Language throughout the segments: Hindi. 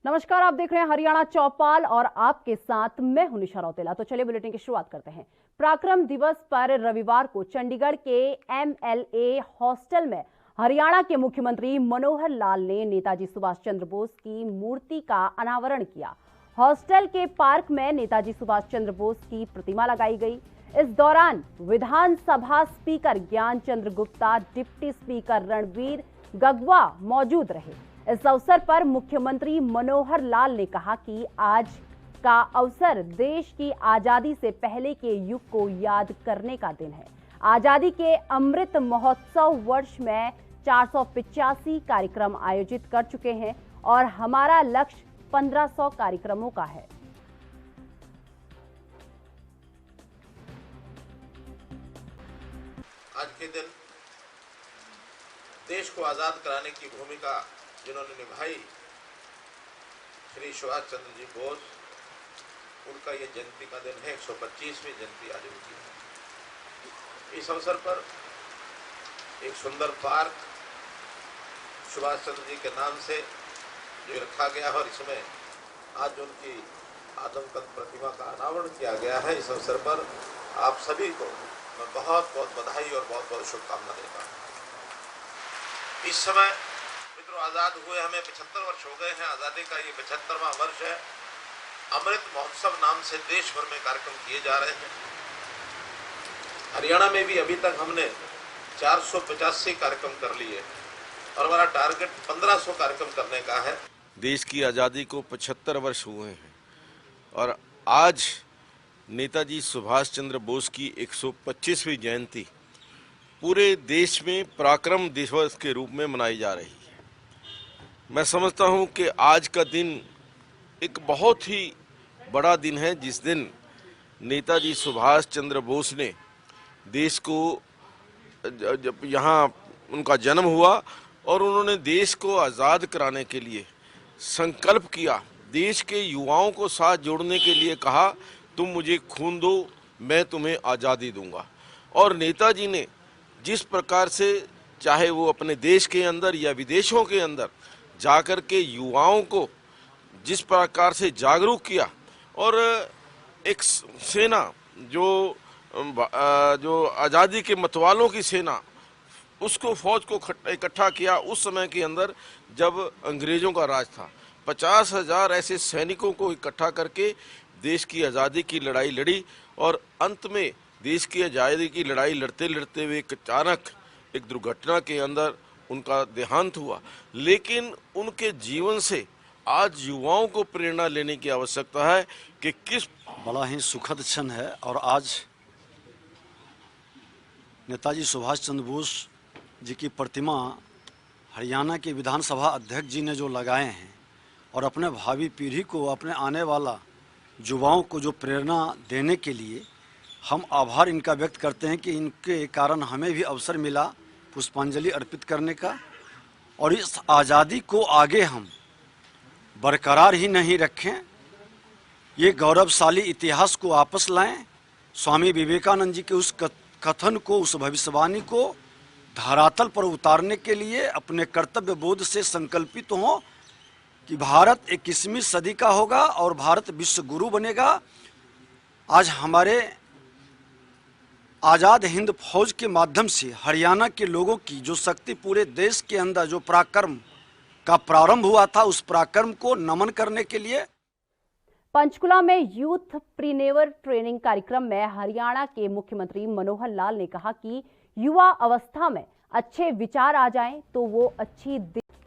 नमस्कार, आप देख रहे हैं हरियाणा चौपाल और आपके साथ मैं हूं निशा रौतेला। तो चलिए बुलेटिन की शुरुआत करते हैं। पराक्रम दिवस पर रविवार को चंडीगढ़ के MLA हॉस्टल में हरियाणा के मुख्यमंत्री मनोहर लाल ने नेताजी सुभाष चंद्र बोस की मूर्ति का अनावरण किया। हॉस्टल के पार्क में नेताजी सुभाष चंद्र बोस की प्रतिमा लगाई गई। इस दौरान विधानसभा स्पीकर ज्ञान चंद्र गुप्ता, डिप्टी स्पीकर रणवीर गगवा मौजूद रहे। इस अवसर पर मुख्यमंत्री मनोहर लाल ने कहा कि आज का अवसर देश की आजादी से पहले के युग को याद करने का दिन है। आजादी के अमृत महोत्सव वर्ष में 485 कार्यक्रम आयोजित कर चुके हैं और हमारा लक्ष्य 1500 कार्यक्रमों का है। आज के दिन देश को आजाद कराने की भूमिका जिन्होंने निभाई, श्री सुभाष चंद्र जी बोस, उनका ये जयंती का दिन है। 125वीं जयंती आज उनकी है। इस अवसर पर एक सुंदर पार्क सुभाष चंद्र जी के नाम से जो रखा गया है और इसमें आज उनकी आदमकद प्रतिमा का अनावरण किया गया है। इस अवसर पर आप सभी को मैं बहुत बहुत बधाई और बहुत बहुत शुभकामना देता हूँ। इस समय आजाद हुए हमें 75 वर्ष हो गए हैं। आजादी का ये 75वां वर्ष है। अमृत महोत्सव नाम से देश भर में कार्यक्रम किए जा रहे हैं। हरियाणा में भी अभी तक हमने 485 कार्यक्रम कर लिए और हमारा टारगेट 1500 कार्यक्रम करने का है। देश की आज़ादी को 75 वर्ष हुए हैं और आज नेताजी सुभाष चंद्र बोस की 125वीं जयंती पूरे देश में पराक्रम दिवस के रूप में मनाई जा रही है। मैं समझता हूं कि आज का दिन एक बहुत ही बड़ा दिन है, जिस दिन नेताजी सुभाष चंद्र बोस ने देश को, जब यहाँ उनका जन्म हुआ और उन्होंने देश को आज़ाद कराने के लिए संकल्प किया, देश के युवाओं को साथ जोड़ने के लिए कहा, तुम मुझे खून दो, मैं तुम्हें आज़ादी दूंगा। और नेताजी ने जिस प्रकार से, चाहे वो अपने देश के अंदर या विदेशों के अंदर जाकर के युवाओं को जिस प्रकार से जागरूक किया और एक सेना जो आज़ादी के मतवालों की सेना, उसको फौज को इकट्ठा किया उस समय के अंदर जब अंग्रेज़ों का राज था। 50,000 ऐसे सैनिकों को इकट्ठा करके देश की आज़ादी की लड़ाई लड़ी और अंत में देश की आज़ादी की लड़ाई लड़ते लड़ते हुए अचानक एक दुर्घटना के अंदर उनका देहांत हुआ। लेकिन उनके जीवन से आज युवाओं को प्रेरणा लेने की आवश्यकता है कि किस बड़ा ही सुखद क्षण है। और आज नेताजी सुभाष चंद्र बोस जी की प्रतिमा हरियाणा के विधानसभा अध्यक्ष जी ने जो लगाए हैं और अपने भावी पीढ़ी को, अपने आने वाला युवाओं को जो प्रेरणा देने के लिए हम आभार इनका व्यक्त करते हैं कि इनके कारण हमें भी अवसर मिला पुष्पांजलि अर्पित करने का और इस आज़ादी को आगे हम बरकरार ही नहीं रखें, ये गौरवशाली इतिहास को वापस लाएं। स्वामी विवेकानंद जी के उस कथन को, उस भविष्यवाणी को धरातल पर उतारने के लिए अपने कर्तव्य बोध से संकल्पित हों कि भारत 21वीं सदी का होगा और भारत विश्व गुरु बनेगा। आज हमारे आज़ाद हिंद फौज के माध्यम से हरियाणा के लोगों की जो शक्ति, पूरे देश के अंदर जो पराक्रम का प्रारंभ हुआ था, उस पराक्रम को नमन करने के लिए पंचकुला में यूथ प्रीनेवर ट्रेनिंग कार्यक्रम में हरियाणा के मुख्यमंत्री मनोहर लाल ने कहा कि युवा अवस्था में अच्छे विचार आ जाएं तो वो अच्छी,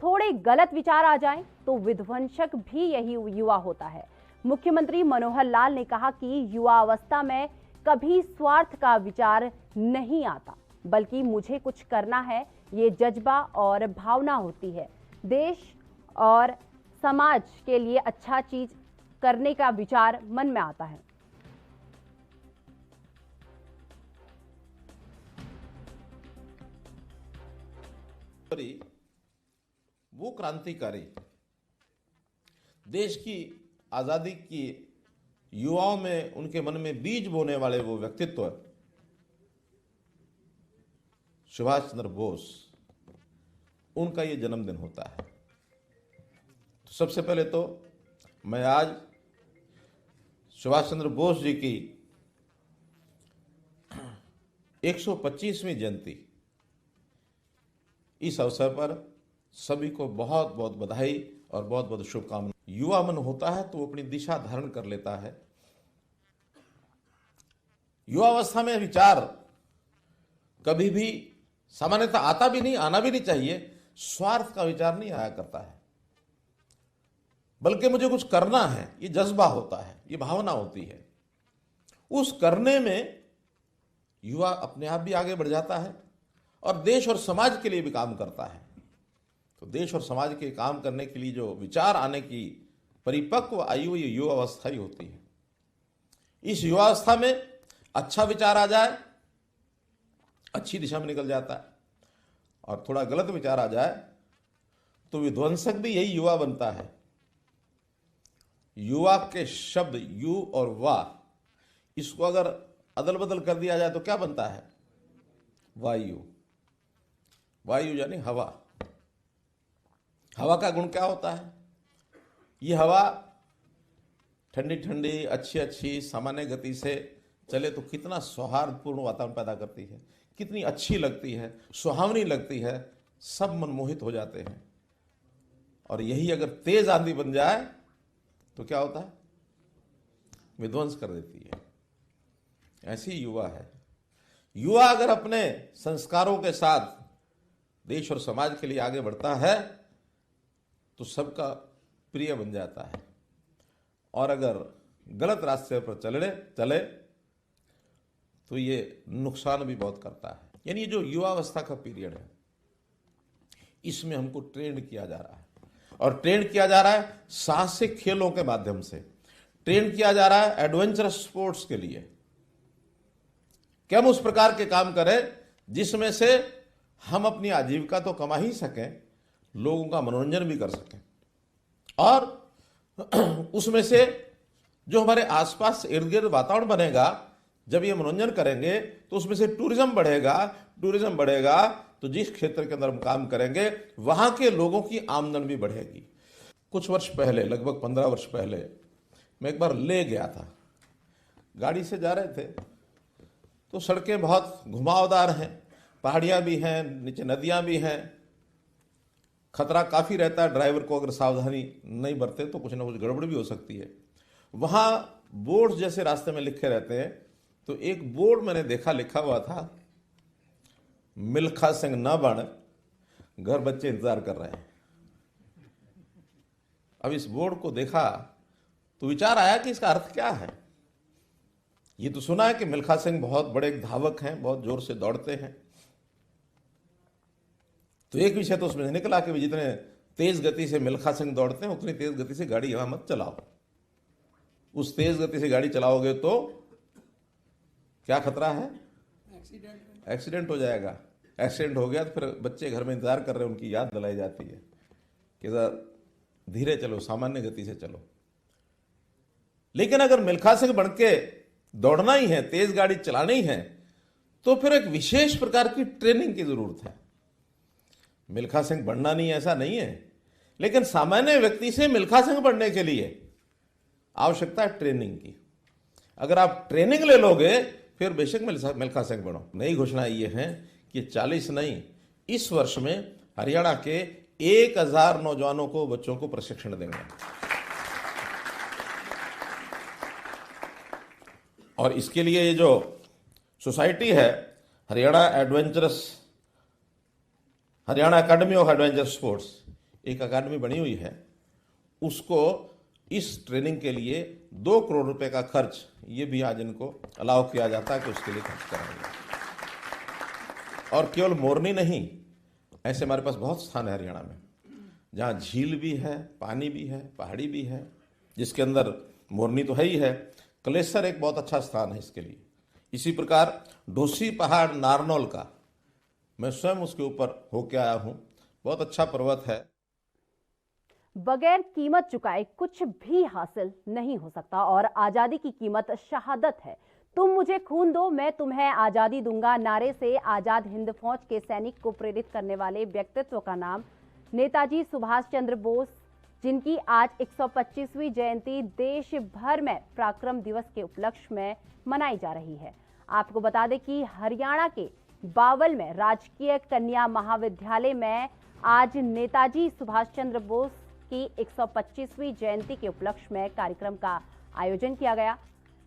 थोड़े गलत विचार आ जाएं तो विध्वंसक भी यही युवा होता है। मुख्यमंत्री मनोहर लाल ने कहा कि युवा अवस्था में कभी स्वार्थ का विचार नहीं आता, बल्कि मुझे कुछ करना है, ये जज्बा और भावना होती है। देश और समाज के लिए अच्छा चीज करने का विचार मन में आता है। वो क्रांतिकारी, देश की आजादी की युवाओं में, उनके मन में बीज बोने वाले वो व्यक्तित्व सुभाष चंद्र बोस, उनका ये जन्मदिन होता है। तो सबसे पहले तो मैं आज सुभाष चंद्र बोस जी की 125वीं जयंती, इस अवसर पर सभी को बहुत बहुत बधाई और बहुत बहुत शुभकामनाएं। युवा मन होता है तो वो अपनी दिशा धारण कर लेता है। युवावस्था में विचार कभी भी सामान्यतः आता भी नहीं, आना भी नहीं चाहिए। स्वार्थ का विचार नहीं आया करता है, बल्कि मुझे कुछ करना है, ये जज्बा होता है, ये भावना होती है। उस करने में युवा अपने आप भी आगे बढ़ जाता है और देश और समाज के लिए भी काम करता है। तो देश और समाज के काम करने के लिए जो विचार आने की परिपक्व आयु, ये युवावस्था ही होती है। इस युवावस्था में अच्छा विचार आ जाए, अच्छी दिशा में निकल जाता है, और थोड़ा गलत विचार आ जाए तो विध्वंसक भी यही युवा बनता है। युवा के शब्द यु और वा, इसको अगर अदल बदल कर दिया जाए तो क्या बनता है? वायु। वायु यानी हवा। हवा का गुण क्या होता है? ये हवा ठंडी ठंडी, अच्छी अच्छी, सामान्य गति से चले तो कितना सौहार्दपूर्ण वातावरण पैदा करती है, कितनी अच्छी लगती है, सुहावनी लगती है, सब मनमोहित हो जाते हैं। और यही अगर तेज आंधी बन जाए तो क्या होता है? विध्वंस कर देती है। ऐसी युवा है। युवा अगर अपने संस्कारों के साथ देश और समाज के लिए आगे बढ़ता है तो सबका प्रिय बन जाता है, और अगर गलत रास्ते पर चले तो ये नुकसान भी बहुत करता है। यानी ये जो युवावस्था का पीरियड है, इसमें हमको ट्रेन किया जा रहा है, और ट्रेन किया जा रहा है साहसिक खेलों के माध्यम से, ट्रेन किया जा रहा है एडवेंचरस स्पोर्ट्स के लिए कि हम उस प्रकार के काम करें जिसमें से हम अपनी आजीविका तो कमा ही सकें, लोगों का मनोरंजन भी कर सकें, और उसमें से जो हमारे आसपास इर्द गिर्द वातावरण बनेगा, जब ये मनोरंजन करेंगे तो उसमें से टूरिज्म बढ़ेगा तो जिस क्षेत्र के अंदर हम काम करेंगे वहां के लोगों की आमदन भी बढ़ेगी। कुछ वर्ष पहले, लगभग 15 वर्ष पहले, मैं एक बार ले गया था। गाड़ी से जा रहे थे तो सड़कें बहुत घुमावदार हैं, पहाड़ियां भी हैं, नीचे नदियां भी हैं, खतरा काफी रहता है। ड्राइवर को अगर सावधानी नहीं बरते तो कुछ ना कुछ गड़बड़ भी हो सकती है। वहां बोर्ड जैसे रास्ते में लिखे रहते हैं, तो एक बोर्ड मैंने देखा, लिखा हुआ था, मिल्खा सिंह न बन, घर बच्चे इंतजार कर रहे हैं। अब इस बोर्ड को देखा तो विचार आया कि इसका अर्थ क्या है। ये तो सुना है कि मिल्खा सिंह बहुत बड़े धावक हैं, बहुत जोर से दौड़ते हैं, तो एक विषय तो उसमें निकला कि जितने तेज गति से मिल्खा सिंह दौड़ते हैं उतनी तेज गति से गाड़ी यहां मत चलाओ। उस तेज गति से गाड़ी चलाओगे तो क्या खतरा है? एक्सीडेंट हो जाएगा। एक्सीडेंट हो गया तो फिर बच्चे घर में इंतजार कर रहे हैं, उनकी याद दिलाई जाती है कि जरा धीरे चलो, सामान्य गति से चलो। लेकिन अगर मिल्खा सिंह बन के दौड़ना ही है, तेज गाड़ी चलानी ही है, तो फिर एक विशेष प्रकार की ट्रेनिंग की जरूरत है। मिल्खा सिंह बनना नहीं, ऐसा नहीं है, लेकिन सामान्य व्यक्ति से मिल्खा सिंह बनने के लिए आवश्यकता है ट्रेनिंग की। अगर आप ट्रेनिंग ले लोगे फिर बेशक मिल्खा सिंह बनो। नई घोषणा ये है कि 40 नहीं, इस वर्ष में हरियाणा के 1000 नौजवानों को, बच्चों को प्रशिक्षण देंगे। और इसके लिए ये जो सोसाइटी है, Haryana academy of adventure sports, एक अकादमी बनी हुई है, उसको इस ट्रेनिंग के लिए 2 करोड़ रुपए का खर्च ये भी आज इनको अलाउ किया जाता है कि उसके लिए खर्च करेंगे। और केवल मोरनी नहीं, ऐसे हमारे पास बहुत स्थान है हरियाणा में जहाँ झील भी है, पानी भी है, पहाड़ी भी है, जिसके अंदर मोरनी तो है ही है। कलेसर एक बहुत अच्छा स्थान है इसके लिए। इसी प्रकार ढोसी पहाड़ नारनौल का, मैं स्वयं उसके ऊपर होके आया हूँ, बहुत अच्छा पर्वत है। बगैर कीमत चुकाए कुछ भी हासिल नहीं हो सकता, और आजादी की कीमत शहादत है। तुम मुझे खून दो, मैं तुम्हें आजादी दूंगा नारे से आजाद हिंद फौज के सैनिक को प्रेरित करने वाले व्यक्तित्व का नाम नेताजी सुभाष चंद्र बोस जिनकी आज 125वीं जयंती देश भर में पराक्रम दिवस के उपलक्ष्य में मनाई जा रही है। आपको बता दें कि हरियाणा के बावल में राजकीय कन्या महाविद्यालय में आज नेताजी सुभाष चंद्र बोस की 125वीं जयंती के उपलक्ष्य में कार्यक्रम का आयोजन किया गया,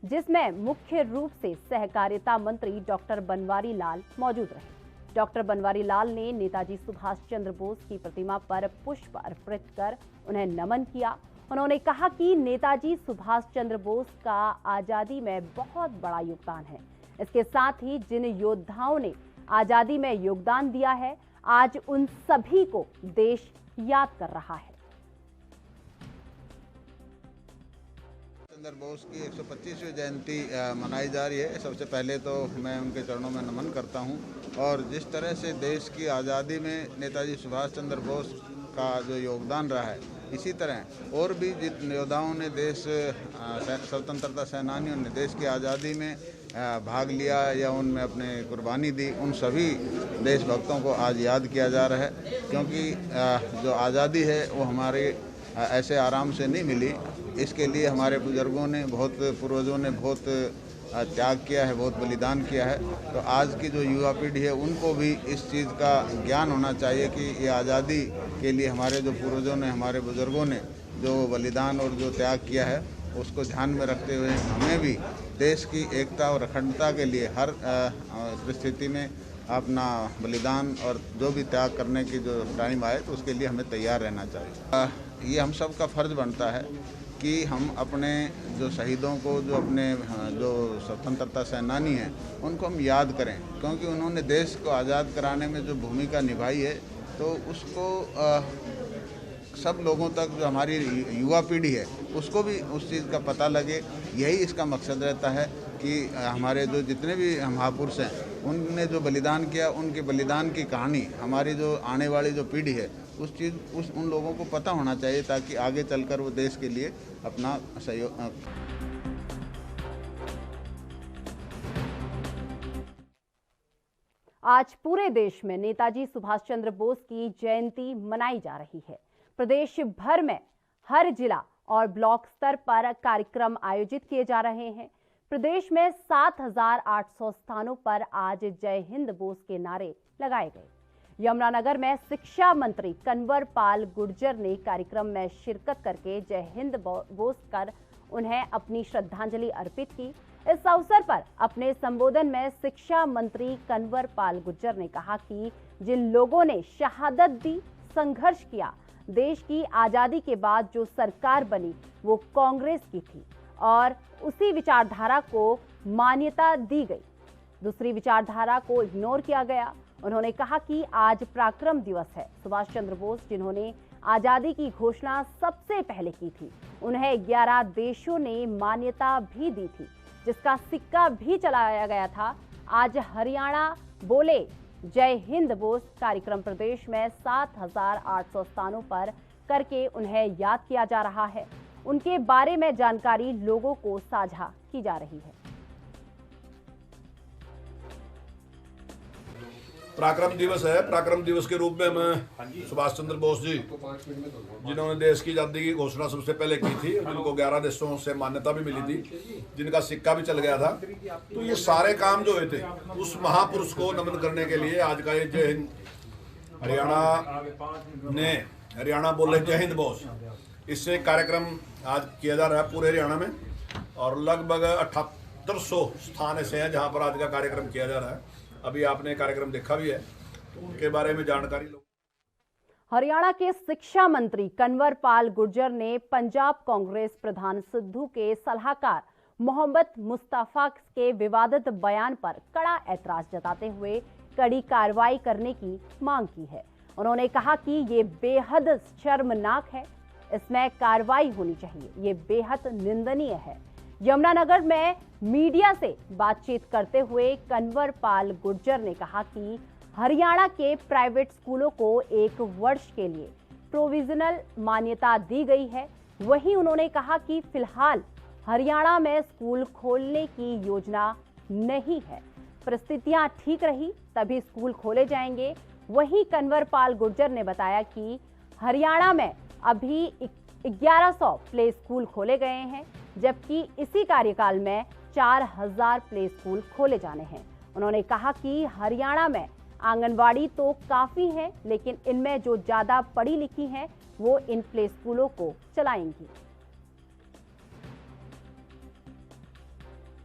जिसमें मुख्य रूप से सहकारिता मंत्री डॉक्टर बनवारी लाल मौजूद रहे। डॉक्टर बनवारी लाल ने नेताजी सुभाष चंद्र बोस की प्रतिमा पर पुष्प अर्पित कर उन्हें नमन किया। उन्होंने कहा कि नेताजी सुभाष चंद्र बोस का आजादी में बहुत बड़ा योगदान है। इसके साथ ही जिन योद्धाओं ने आजादी में योगदान दिया है, आज उन सभी को देश याद कर रहा है। चंद्र बोस की 125वीं जयंती मनाई जा रही है। सबसे पहले तो मैं उनके चरणों में नमन करता हूं और जिस तरह से देश की आज़ादी में नेताजी सुभाष चंद्र बोस का जो योगदान रहा है, इसी तरह और भी जिन योद्धाओं ने स्वतंत्रता सेनानियों ने देश की आज़ादी में भाग लिया या उनमें अपने कुर्बानी दी, उन सभी देशभक्तों को आज याद किया जा रहा है। क्योंकि जो आज़ादी है वो हमारे ऐसे आराम से नहीं मिली। इसके लिए हमारे बुजुर्गों ने, पूर्वजों ने बहुत त्याग किया है, बहुत बलिदान किया है। तो आज की जो युवा पीढ़ी है उनको भी इस चीज़ का ज्ञान होना चाहिए कि ये आज़ादी के लिए हमारे जो पूर्वजों ने, हमारे बुजुर्गों ने जो बलिदान और जो त्याग किया है, उसको ध्यान में रखते हुए हमें भी देश की एकता और अखंडता के लिए हर परिस्थिति में अपना बलिदान और जो भी त्याग करने की जो टाइम आए तो उसके लिए हमें तैयार रहना चाहिए। ये हम सब का फर्ज बनता है कि हम अपने जो शहीदों को, जो अपने जो स्वतंत्रता सेनानी हैं, उनको हम याद करें, क्योंकि उन्होंने देश को आज़ाद कराने में जो भूमिका निभाई है, तो उसको सब लोगों तक, जो हमारी युवा पीढ़ी है, उसको भी उस चीज़ का पता लगे। यही इसका मकसद रहता है कि हमारे जो जितने भी महापुरुष हैं, उनने जो बलिदान किया, उनके बलिदान की कहानी हमारी जो आने वाली जो पीढ़ी है उन लोगों को पता होना चाहिए, ताकि आगे चलकर वो देश के लिए अपना सहयोग। आज पूरे देश में नेताजी सुभाष चंद्र बोस की जयंती मनाई जा रही है। प्रदेश भर में हर जिला और ब्लॉक स्तर पर कार्यक्रम आयोजित किए जा रहे हैं। प्रदेश में 7,800 स्थानों पर आज जय हिंद बोस के नारे लगाए गए। यमुनानगर में शिक्षा मंत्री कन्वर पाल गुर्जर ने कार्यक्रम में शिरकत करके जय हिंद बोस कर उन्हें अपनी श्रद्धांजलि अर्पित की। इस अवसर पर अपने संबोधन में शिक्षा मंत्री कन्वर पाल गुर्जर ने कहा कि जिन लोगों ने शहादत दी, संघर्ष किया, देश की आजादी के बाद जो सरकार बनी वो कांग्रेस की थी और उसी विचारधारा को मान्यता दी गई, दूसरी विचारधारा को इग्नोर किया गया। उन्होंने कहा कि आज पराक्रम दिवस है। सुभाष चंद्र बोस, जिन्होंने आजादी की घोषणा सबसे पहले की थी, उन्हें 11 देशों ने मान्यता भी दी थी, जिसका सिक्का भी चलाया गया था। आज हरियाणा बोले जय हिंद बोस कार्यक्रम प्रदेश में 7,800 स्थानों पर करके उन्हें याद किया जा रहा है। उनके बारे में जानकारी लोगों को साझा की जा रही है। पराक्रम दिवस है। पराक्रम दिवस के रूप में मैं सुभाष चंद्र बोस जी, जिन्होंने देश की आजादी की घोषणा सबसे पहले की थी, जिनको 11 देशों से मान्यता भी मिली थी, जिनका सिक्का भी चल गया था, तो ये सारे काम जो हुए थे उस महापुरुष को नमन करने के लिए आज का ये जय हिंद हरियाणा बोले जय हिंद बोस, इससे कार्यक्रम आज किया जा रहा है पूरे हरियाणा में। और लगभग 7800 स्थान ऐसे हैं जहाँ पर आज का कार्यक्रम किया जा रहा है। अभी आपने कार्यक्रम देखा भी है, तो उनके बारे में जानकारी लो। हरियाणा के शिक्षा मंत्री कन्वर पाल गुर्जर ने पंजाब कांग्रेस प्रधान सिद्धू के सलाहकार मोहम्मद मुस्तफा के विवादित बयान पर कड़ा ऐतराज जताते हुए कड़ी कार्रवाई करने की मांग की है। उन्होंने कहा कि ये बेहद शर्मनाक है, इसमें कार्रवाई होनी चाहिए, ये बेहद निंदनीय है। यमुनानगर में मीडिया से बातचीत करते हुए कन्वर पाल गुर्जर ने कहा कि हरियाणा के प्राइवेट स्कूलों को 1 वर्ष के लिए प्रोविजनल मान्यता दी गई है। वहीं उन्होंने कहा कि फिलहाल हरियाणा में स्कूल खोलने की योजना नहीं है, परिस्थितियां ठीक रही तभी स्कूल खोले जाएंगे। वहीं कन्वर पाल गुर्जर ने बताया कि हरियाणा में अभी 1100 प्ले स्कूल खोले गए हैं, जबकि इसी कार्यकाल में 4000 प्ले स्कूल खोले जाने हैं। उन्होंने कहा कि हरियाणा में आंगनवाड़ी तो काफी है, लेकिन इनमें जो ज्यादा पढ़ी लिखी हैं वो इन प्ले स्कूलों को चलाएंगी।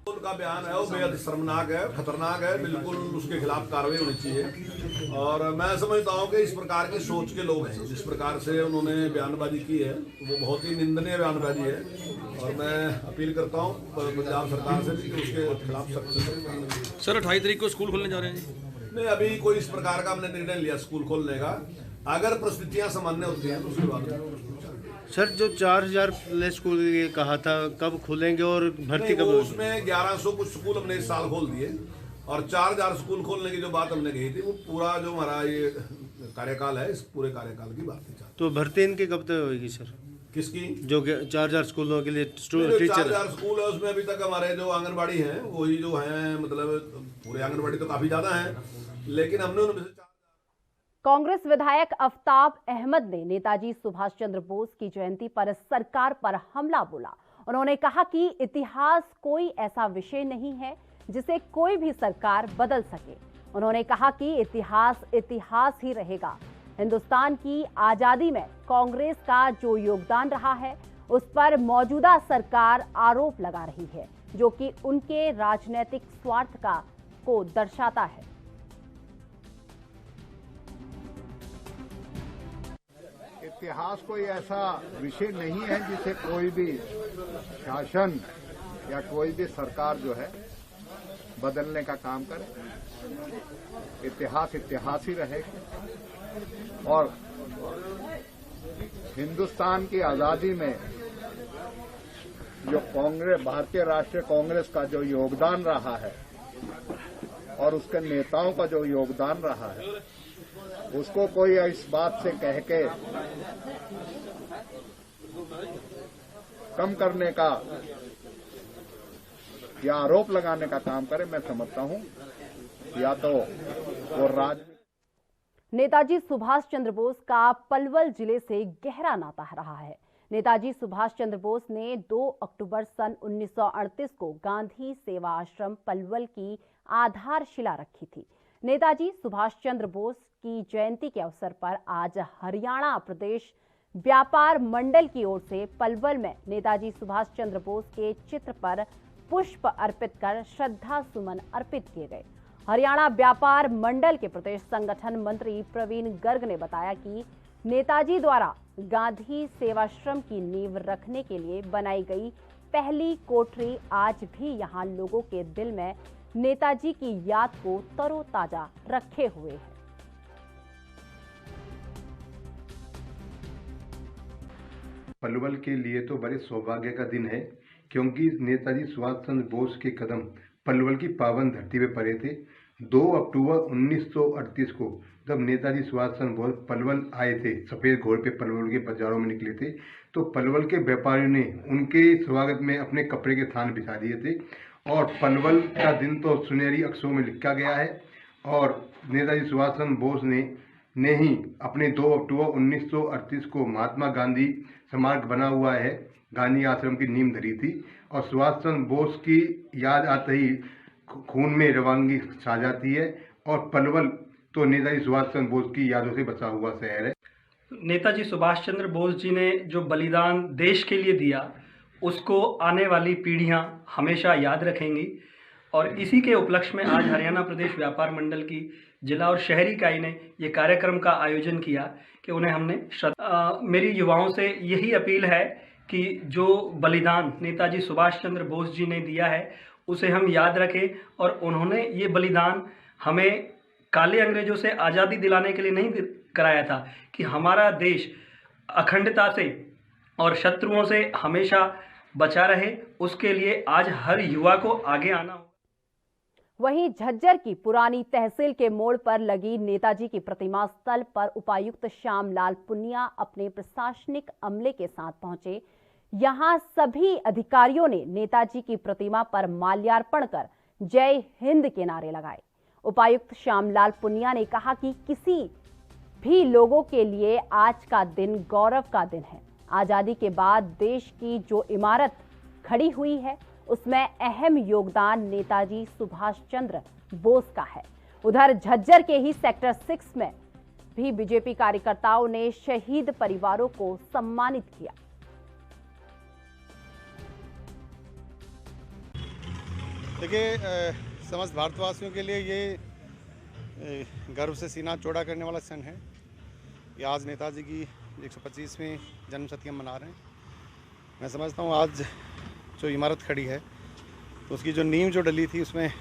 उनका बयान है वो बेहद शर्मनाक है, खतरनाक है, बिल्कुल उसके खिलाफ कार्रवाई होनी चाहिए। और मैं समझता हूँ कि इस प्रकार के सोच के लोग हैं, जिस प्रकार से उन्होंने बयानबाजी की है वो बहुत ही निंदनीय बयानबाजी है। और मैं अपील करता हूँ पंजाब सरकार से भी कि उसके खिलाफ सख्त। सर 28 तारीख को स्कूल खोलने जा रहे हैं जी? नहीं, अभी कोई इस प्रकार का हमने निर्णय लिया स्कूल खोलने का। अगर परिस्थितियाँ सामान्य होती हैं तो उसके बाद। सर जो 4000 प्ले स्कूल ये कहा था, कब खुलेंगे और भर्ती कब? उसमें 1100 कुछ स्कूल हमने इस साल खोल दिए और 4000 स्कूल खोलने की जो बात हमने कही थी वो पूरा जो हमारा ये कार्यकाल है, इस पूरे कार्यकाल की बात है। तो भर्ती इनकी कब तक होगी सर? किसकी? जो 4000 स्कूलों के लिए टीचर 4000 स्कूल है उसमें अभी तक हमारे जो आंगनबाड़ी हैं वही जो हैं, मतलब पूरे आंगनबाड़ी तो काफी ज्यादा है, लेकिन हमने उनमें से कांग्रेस विधायक आफ्ताब अहमद ने नेताजी सुभाष चंद्र बोस की जयंती पर सरकार पर हमला बोला। उन्होंने कहा कि इतिहास कोई ऐसा विषय नहीं है जिसे कोई भी सरकार बदल सके। उन्होंने कहा कि इतिहास इतिहास ही रहेगा। हिंदुस्तान की आजादी में कांग्रेस का जो योगदान रहा है उस पर मौजूदा सरकार आरोप लगा रही है, जो कि उनके राजनीतिक स्वार्थ को दर्शाता है। इतिहास कोई ऐसा विषय नहीं है जिसे कोई भी शासन या कोई भी सरकार जो है बदलने का काम करे। इतिहास इतिहास ही रहेगा। और हिंदुस्तान की आजादी में जो कांग्रेस, भारतीय राष्ट्रीय कांग्रेस का जो योगदान रहा है और उसके नेताओं का जो योगदान रहा है, उसको कोई इस बात से कह के कम करने का या आरोप लगाने का काम करे, मैं समझता हूं या तो वो नेताजी सुभाष चंद्र बोस का पलवल जिले से गहरा नाता रहा है। नेताजी सुभाष चंद्र बोस ने 2 अक्टूबर सन 1938 को गांधी सेवा आश्रम पलवल की आधारशिला रखी थी। नेताजी सुभाष चंद्र बोस की जयंती के अवसर पर आज हरियाणा प्रदेश व्यापार मंडल की ओर से पलवल में नेताजी सुभाष चंद्र बोस के चित्र पर पुष्प अर्पित कर श्रद्धा सुमन अर्पित किए गए। हरियाणा व्यापार मंडल के प्रदेश संगठन मंत्री प्रवीण गर्ग ने बताया कि नेताजी द्वारा गांधी सेवाश्रम की नींव रखने के लिए बनाई गई पहली कोठरी आज भी यहां लोगों के दिल में नेताजी की याद को तरोताजा रखे हुए है। पलवल के लिए तो बड़े सौभाग्य का दिन है, क्योंकि नेताजी सुभाष चंद्र बोस के कदम पलवल की पावन धरती पे पड़े थे। 2 अक्टूबर 1938 को जब नेताजी सुभाष चंद्र बोस पलवल आए थे, सफेद घोड़े पे पलवल के बाजारों में निकले थे, तो पलवल के व्यापारियों ने उनके स्वागत में अपने कपड़े के थान बिछा दिए थे। और पलवल का दिन तो सुनहरी अक्षरों में लिखा गया है। और नेताजी सुभाष चंद्र बोस ने ही अपने 2 अक्टूबर 1938 को महात्मा गांधी स्मारक बना हुआ है, गांधी आश्रम की नींव धरी थी। और सुभाष चंद्र बोस की याद आते ही खून में रवानगी छा जाती है। और पलवल तो नेताजी सुभाष चंद्र बोस की यादों से बचा हुआ शहर है। नेताजी सुभाष चंद्र बोस जी ने जो बलिदान देश के लिए दिया, उसको आने वाली पीढ़ियां हमेशा याद रखेंगी। और इसी के उपलक्ष्य में आज हरियाणा प्रदेश व्यापार मंडल की जिला और शहरी इकाई ने ये कार्यक्रम का आयोजन किया कि उन्हें हमने मेरी युवाओं से यही अपील है कि जो बलिदान नेताजी सुभाष चंद्र बोस जी ने दिया है उसे हम याद रखें। और उन्होंने ये बलिदान हमें काले अंग्रेजों से आज़ादी दिलाने के लिए नहीं कराया था, कि हमारा देश अखंडता से और शत्रुओं से हमेशा बचा रहे, उसके लिए आज हर युवा को आगे आना होगा। वहीं झज्जर की पुरानी तहसील के मोड़ पर लगी नेताजी की प्रतिमा स्थल पर उपायुक्त श्यामलाल पुनिया अपने प्रशासनिक अमले के साथ पहुंचे। यहां सभी अधिकारियों ने नेताजी की प्रतिमा पर माल्यार्पण कर जय हिंद के नारे लगाए। उपायुक्त श्यामलाल पुनिया ने कहा कि किसी भी लोगों के लिए आज का दिन गौरव का दिन है। आजादी के बाद देश की जो इमारत खड़ी हुई है उसमें अहम योगदान नेताजी सुभाष चंद्र बोस का है। उधर झज्जर के ही सेक्टर 6 में भी बीजेपी कार्यकर्ताओं ने शहीद परिवारों को सम्मानित किया। देखिए, समस्त भारतवासियों के लिए ये गर्व से सीना चौड़ा करने वाला क्षण है। ये आज नेताजी की 125वीं जन्मशती हम मना रहे हैं। मैं समझता हूँ आज जो इमारत खड़ी है तो उसकी जो नींव जो डली थी उसमें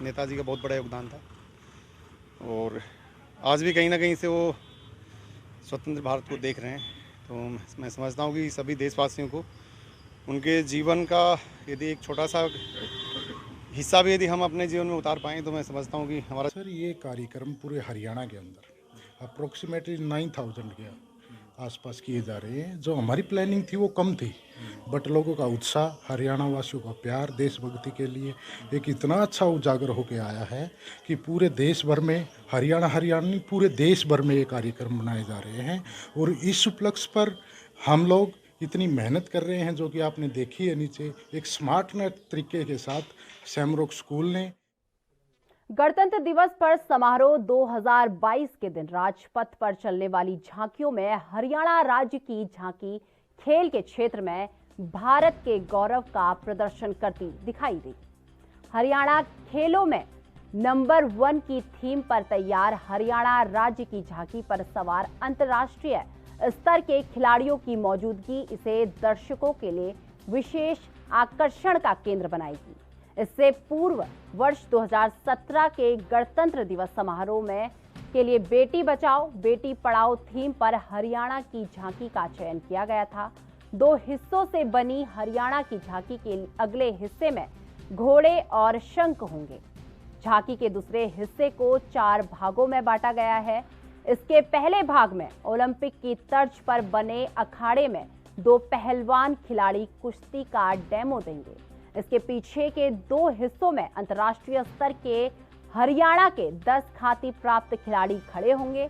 नेताजी का बहुत बड़ा योगदान था, और आज भी कहीं ना कहीं से वो स्वतंत्र भारत को देख रहे हैं। तो मैं समझता हूँ कि सभी देशवासियों को उनके जीवन का यदि एक छोटा सा हिस्सा भी यदि हम अपने जीवन में उतार पाएँ तो मैं समझता हूँ कि हमारा सर ये कार्यक्रम पूरे हरियाणा के अंदर अप्रोक्सीमेटली 9000 के आसपास किए जा रहे हैं। जो हमारी प्लानिंग थी वो कम थी, बट लोगों का उत्साह, हरियाणा वासियों का प्यार देशभक्ति के लिए एक इतना अच्छा उजागर होकर आया है कि पूरे देश भर में हरियाणा पूरे देश भर में ये कार्यक्रम मनाए जा रहे हैं। और इस उपलक्ष्य पर हम लोग इतनी मेहनत कर रहे हैं जो कि आपने देखी है नीचे एक स्मार्ट नेट तरीके के साथ शैमरॉक स्कूल ने। गणतंत्र दिवस पर समारोह 2022 के दिन राजपथ पर चलने वाली झांकियों में हरियाणा राज्य की झांकी खेल के क्षेत्र में भारत के गौरव का प्रदर्शन करती दिखाई दी। हरियाणा खेलों में नंबर 1 की थीम पर तैयार हरियाणा राज्य की झांकी पर सवार अंतर्राष्ट्रीय स्तर के खिलाड़ियों की मौजूदगी इसे दर्शकों के लिए विशेष आकर्षण का केंद्र बनाएगी। इससे पूर्व वर्ष 2017 के गणतंत्र दिवस समारोह में के लिए बेटी बचाओ बेटी पढ़ाओ थीम पर हरियाणा की झांकी का चयन किया गया था। 2 हिस्सों से बनी हरियाणा की झांकी के अगले हिस्से में घोड़े और शंख होंगे। झांकी के दूसरे हिस्से को 4 भागों में बांटा गया है। इसके पहले भाग में ओलंपिक की तर्ज पर बने अखाड़े में 2 पहलवान खिलाड़ी कुश्ती का डेमो देंगे। इसके पीछे के 2 हिस्सों में अंतर्राष्ट्रीय स्तर के हरियाणा के 10 ख्याति प्राप्त खिलाड़ी खड़े होंगे।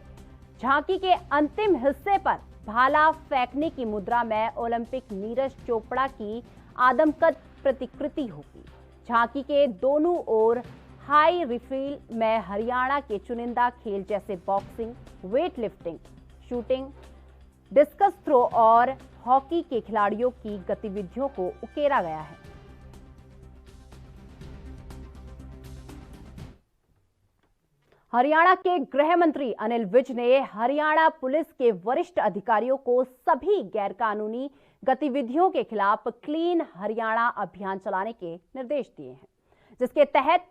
झांकी के अंतिम हिस्से पर भाला फेंकने की मुद्रा में ओलंपिक नीरज चोपड़ा की आदमकद प्रतिकृति होगी। झांकी के दोनों ओर हाई रिफिल में हरियाणा के चुनिंदा खेल जैसे boxing, weight lifting, shooting, discus throw और हॉकी के खिलाड़ियों की गतिविधियों को उकेरा गया है। हरियाणा के गृह मंत्री अनिल विज ने हरियाणा पुलिस के वरिष्ठ अधिकारियों को सभी गैरकानूनी गतिविधियों के खिलाफ क्लीन हरियाणा अभियान चलाने के निर्देश दिए हैं, जिसके तहत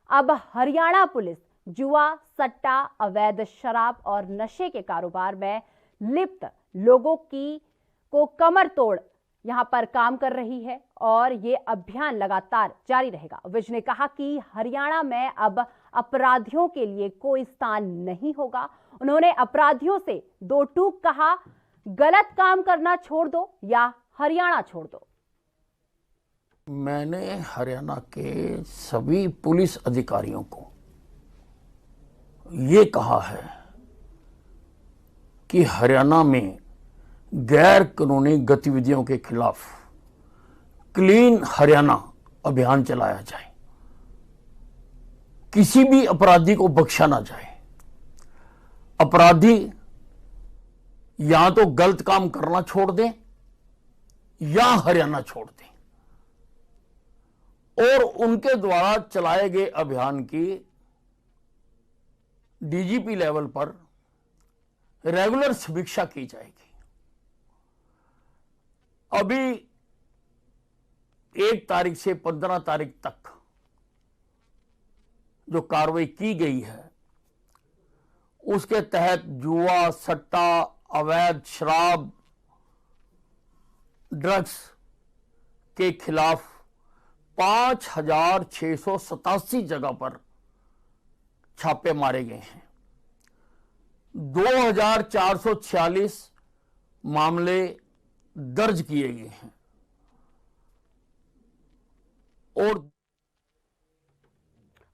अब हरियाणा पुलिस जुआ, सट्टा, अवैध शराब और नशे के कारोबार में लिप्त लोगों को कमर तोड़ यहां पर काम कर रही है और ये अभियान लगातार जारी रहेगा। विज ने कहा कि हरियाणा में अब अपराधियों के लिए कोई स्थान नहीं होगा। उन्होंने अपराधियों से 2 टूक कहा, गलत काम करना छोड़ दो या हरियाणा छोड़ दो। मैंने हरियाणा के सभी पुलिस अधिकारियों को ये कहा है कि हरियाणा में गैर कानूनी गतिविधियों के खिलाफ क्लीन हरियाणा अभियान चलाया जाए। किसी भी अपराधी को बख्शा ना जाए। अपराधी या तो गलत काम करना छोड़ दें या हरियाणा छोड़ दें। और उनके द्वारा चलाए गए अभियान की डीजीपी लेवल पर रेगुलर समीक्षा की जाएगी। अभी 1 तारीख से 15 तारीख तक जो कार्रवाई की गई है उसके तहत जुआ, सट्टा, अवैध शराब, ड्रग्स के खिलाफ 5687 जगह पर छापे मारे गए हैं। 2446 मामले दर्ज किए गए हैं और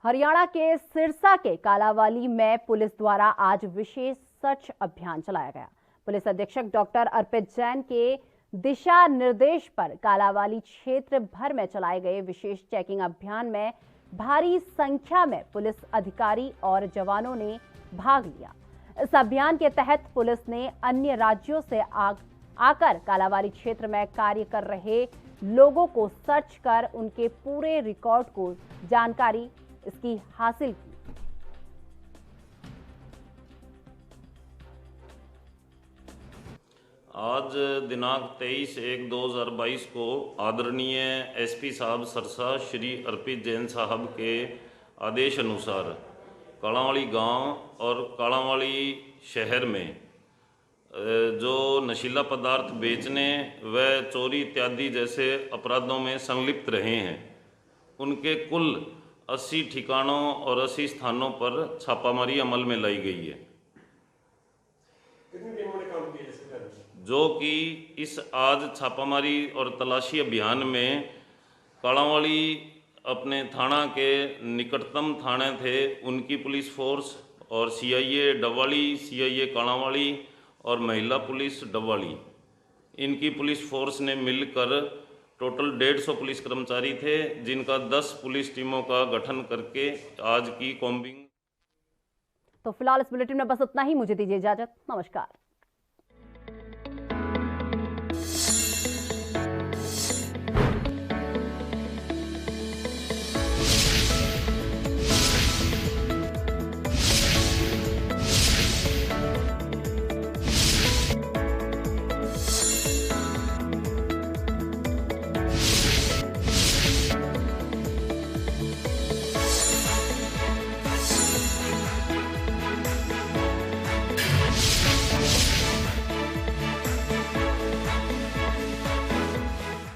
हरियाणा के सिरसा के कालावाली में पुलिस द्वारा आज विशेष सर्च अभियान चलाया गया। पुलिस अधीक्षक डॉक्टर अर्पित जैन के दिशा निर्देश पर कालांवाली क्षेत्र भर में चलाए गए विशेष चेकिंग अभियान में भारी संख्या में पुलिस अधिकारी और जवानों ने भाग लिया। इस अभियान के तहत पुलिस ने अन्य राज्यों से आकर कालांवाली क्षेत्र में कार्य कर रहे लोगों को सर्च कर उनके पूरे रिकॉर्ड को जानकारी इसकी हासिल की। आज दिनांक 23/1/2022 को आदरणीय एसपी साहब सरसा श्री अर्पित जैन साहब के आदेश अनुसार कालांवाली गांव और कालांवाली शहर में जो नशीला पदार्थ बेचने व चोरी इत्यादि जैसे अपराधों में संलिप्त रहे हैं, उनके कुल 80 ठिकानों और 80 स्थानों पर छापामारी अमल में लाई गई है, जो कि इस आज छापामारी और तलाशी अभियान में कालांवाली अपने थाना के निकटतम थाने थे उनकी पुलिस फोर्स और सीआईए डवाली, सीआईए कालांवाली और महिला पुलिस डवाली, इनकी पुलिस फोर्स ने मिलकर टोटल 150 पुलिस कर्मचारी थे, जिनका 10 पुलिस टीमों का गठन करके आज की कॉम्बिंग। तो फिलहाल इस बुलेटिन में बस इतना ही। मुझे दीजिए इजाजत। नमस्कार।